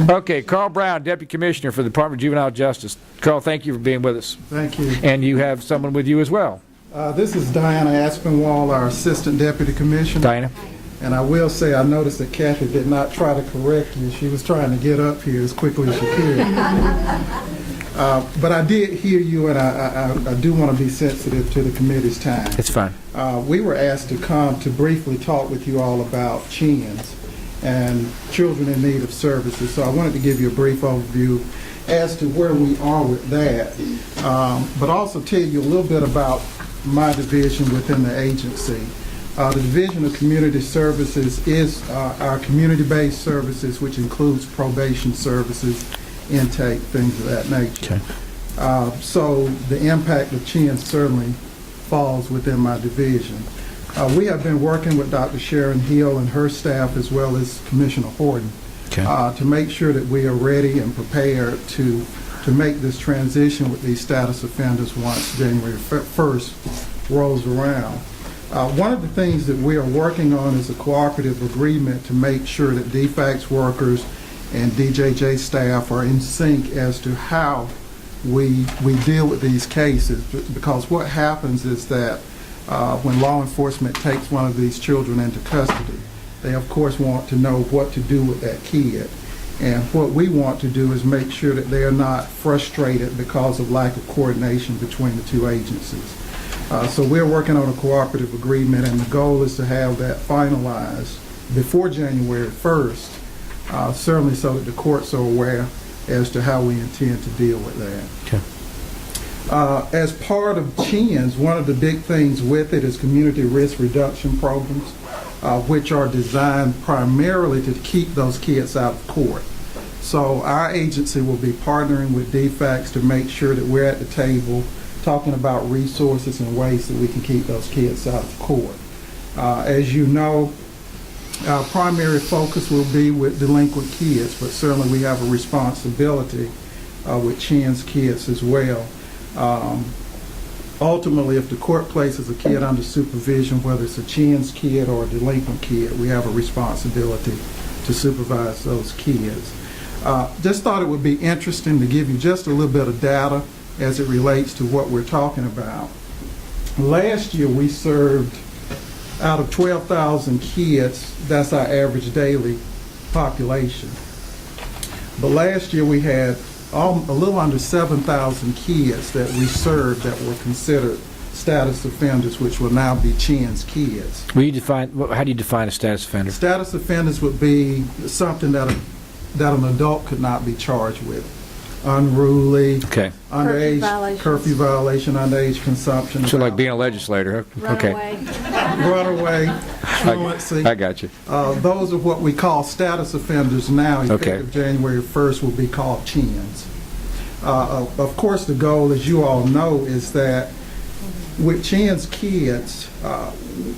Okay, Carl Brown, Deputy Commissioner for the Department of Juvenile Justice. Carl, thank you for being with us. Thank you. And you have someone with you as well. This is Diana Aspinwall, our Assistant Deputy Commissioner. Diana. And I will say, I noticed that Kathy did not try to correct you. She was trying to get up here as quickly as she could. But I did hear you, and I do want to be sensitive to the committee's time. It's fine. We were asked to come to briefly talk with you all about CHINS and children in need of services. So I wanted to give you a brief overview as to where we are with that, but also tell you a little bit about my division within the agency. The Division of Community Services is our community-based services, which includes probation services, intake, things of that nature. Okay. So the impact of CHINS certainly falls within my division. We have been working with Dr. Sharon Hill and her staff, as well as Commissioner Horton, okay, to make sure that we are ready and prepared to make this transition with these status offenders once January 1st rolls around. One of the things that we are working on is a cooperative agreement to make sure that DFACS workers and DJJ staff are in sync as to how we deal with these cases, because what happens is that when law enforcement takes one of these children into custody, they of course want to know what to do with that kid. And what we want to do is make sure that they are not frustrated because of lack of coordination between the two agencies. So we're working on a cooperative agreement, and the goal is to have that finalized before January 1st, certainly so that the courts are aware as to how we intend to deal with that. Okay. As part of CHINS, one of the big things with it is community risk reduction programs, which are designed primarily to keep those kids out of court. So our agency will be partnering with DFACS to make sure that we're at the table talking about resources and ways that we can keep those kids out of court. As you know, our primary focus will be with delinquent kids, but certainly we have a responsibility with CHINS kids as well. Ultimately, if the court places a kid under supervision, whether it's a CHINS kid or a delinquent kid, we have a responsibility to supervise those kids. Just thought it would be interesting to give you just a little bit of data as it relates to what we're talking about. Last year we served, out of 12,000 kids, that's our average daily population. But last year we had a little under 7,000 kids that we served that were considered status offenders, which will now be CHINS kids. How do you define a status offender? Status offenders would be something that an adult could not be charged with. Unruly, okay, underage, curfew violation, underage consumption. So like being a legislator, huh? Okay. Runaway, truancy. I got you. Those are what we call status offenders now. Effective January 1st will be called CHINS. Of course, the goal, as you all know, is that with CHINS kids,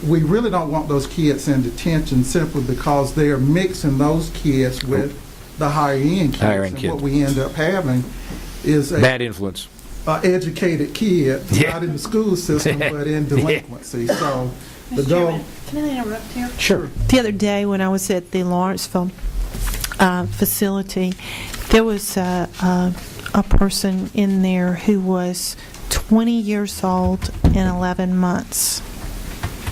we really don't want those kids in detention simply because they are mixing those kids with the higher-end kids. What we end up having is a bad influence. Educated kid, not in the school system, but in delinquency. So the goal. Can I interrupt here? Sure. The other day when I was at the Lawrenceville facility, there was a person in there who was 20 years old and 11 months.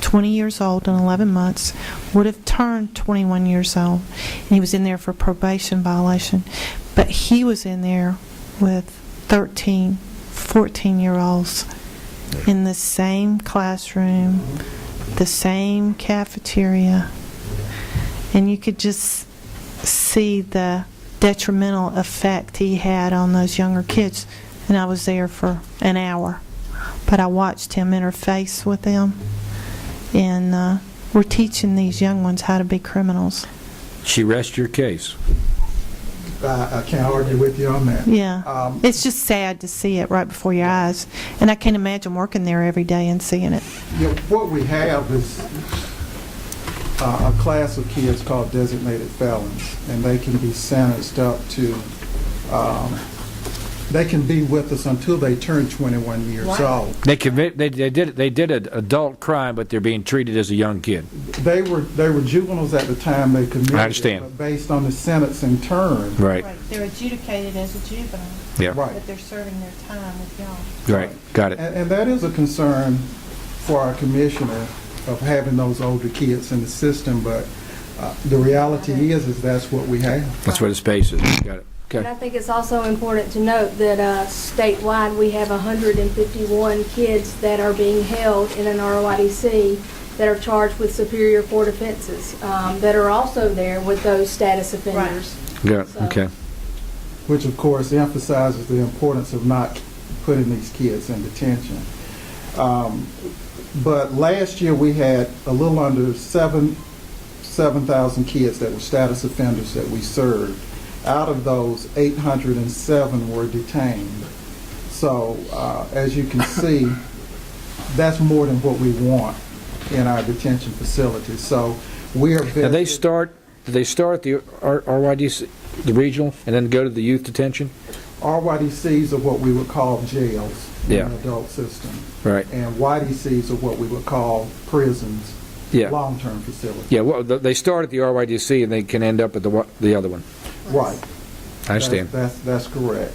20 years old and 11 months, would have turned 21 years old, and he was in there for probation violation. But he was in there with 13, 14-year-olds in the same classroom, the same cafeteria, and you could just see the detrimental effect he had on those younger kids. And I was there for an hour, but I watched him interface with them. And we're teaching these young ones how to be criminals. She rests your case. I can't argue with you on that. Yeah. It's just sad to see it right before your eyes. And I can't imagine working there every day and seeing it. You know, what we have is a class of kids called designated felons, and they can be sentenced up to they can be with us until they turn 21 years Right. old. They did an adult crime, but they're being treated as a young kid. They were juveniles at the time they committed. I understand. But based on the sentencing term. Right. They're adjudicated as a juvenile, Yeah. Right. but they're serving their time with y'all. Right. Got it. And that is a concern for our commissioner of having those older kids in the system, but the reality is that's what we have. That's where the space is. Got it. And Okay. I think it's also important to note that statewide, we have 151 kids that are being held in an ROIDC that are charged with superior court offenses, that are also there with those status offenders. Got it. So- Okay. Which of course emphasizes the importance of not putting these kids in detention. But last year we had a little under 7,000 kids that were status offenders that we served. Out of those, 807 were detained. So as you can see, that's more than what we want in our detention facilities. So we are very... Now do they start the RYDC, the regional, and then go to the youth detention? RYDCs are what we would call jails in Yeah. the adult system. Right. And YDCs are what we would call prisons, Yeah. long-term facilities. Yeah. Well, they start at the RYDC and they can end up at the other one. Right. I understand. That's correct.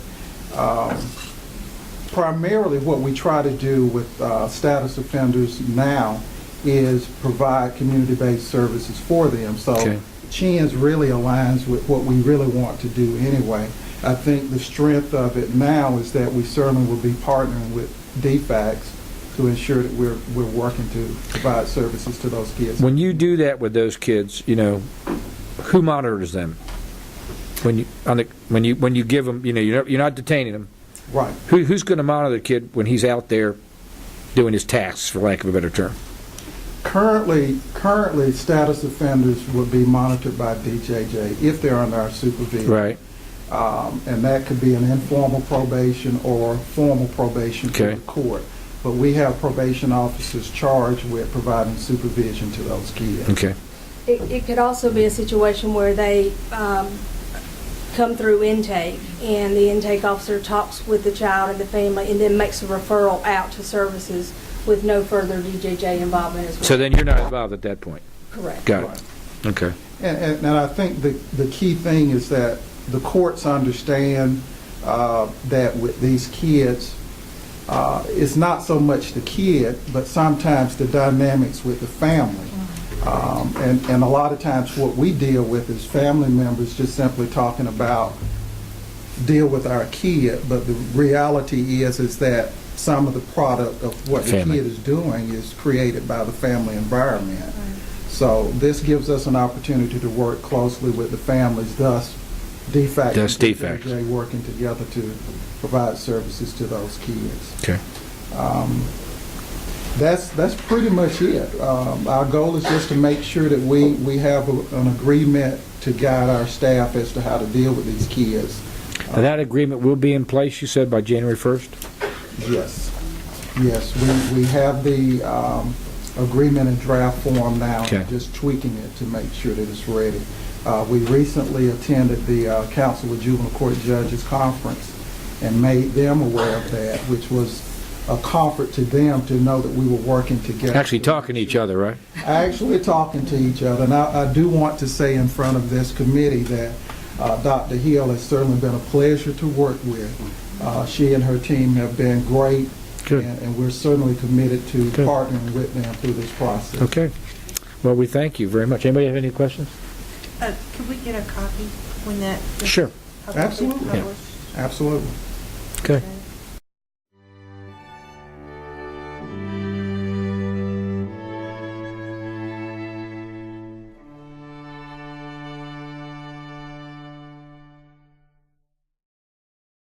Primarily what we try to do with status offenders now is provide community-based services for them. So Okay. CHINS really aligns with what we really want to do anyway. I think the strength of it now is that we certainly will be partnering with DFACS to ensure that we're working to provide services to those kids. When you do that with those kids, who monitors them? When you give them, you're not detaining them. Right. Who's going to monitor the kid when he's out there doing his tasks, for lack of a better term? Currently, status offenders would be monitored by DJJ if they're under our supervision. Right. And that could be an informal probation or formal probation to Okay. the court. But we have probation officers charged with providing supervision to those kids. Okay. It could also be a situation where they come through intake, and the intake officer talks with the child and the family, and then makes a referral out to services with no further DJJ involvement as well. So then you're not involved at that point. Correct. Got it. Right. Okay. And I think the key thing is that the courts understand that with these kids, it's not so much the kid, but sometimes the dynamics with the family. And a lot of times what we deal with is family members just simply talking about deal with our kid, but the reality is that some of the product of what the Family. kid is doing is created by the family environment. So this gives us an opportunity to work closely with the families, thus DFACS Thus and DFACS. DJJ working together to provide services to those kids. Okay. That's pretty much it. Our goal is just to make sure that we have an agreement to guide our staff as to how to deal with these kids. Now that agreement will be in place, you said, by January 1st? Yes. Yes, we have the agreement in draft form now, Okay. just tweaking it to make sure that it's ready. We recently attended the Council of Juvenile Court Judges Conference and made them aware of that, which was a comfort to them to know that we were working together. Actually talking to each other, right? Actually talking to each other. And I do want to say in front of this committee that Dr. Hill has certainly been a pleasure to work with. She and her team have been great, Good. and we're certainly committed to Good. partnering with them through this process. Okay. Well, we thank you very much. Anybody have any questions? Could we get a copy when that is Sure. publicly Absolutely. published? Absolutely. Okay. Okay.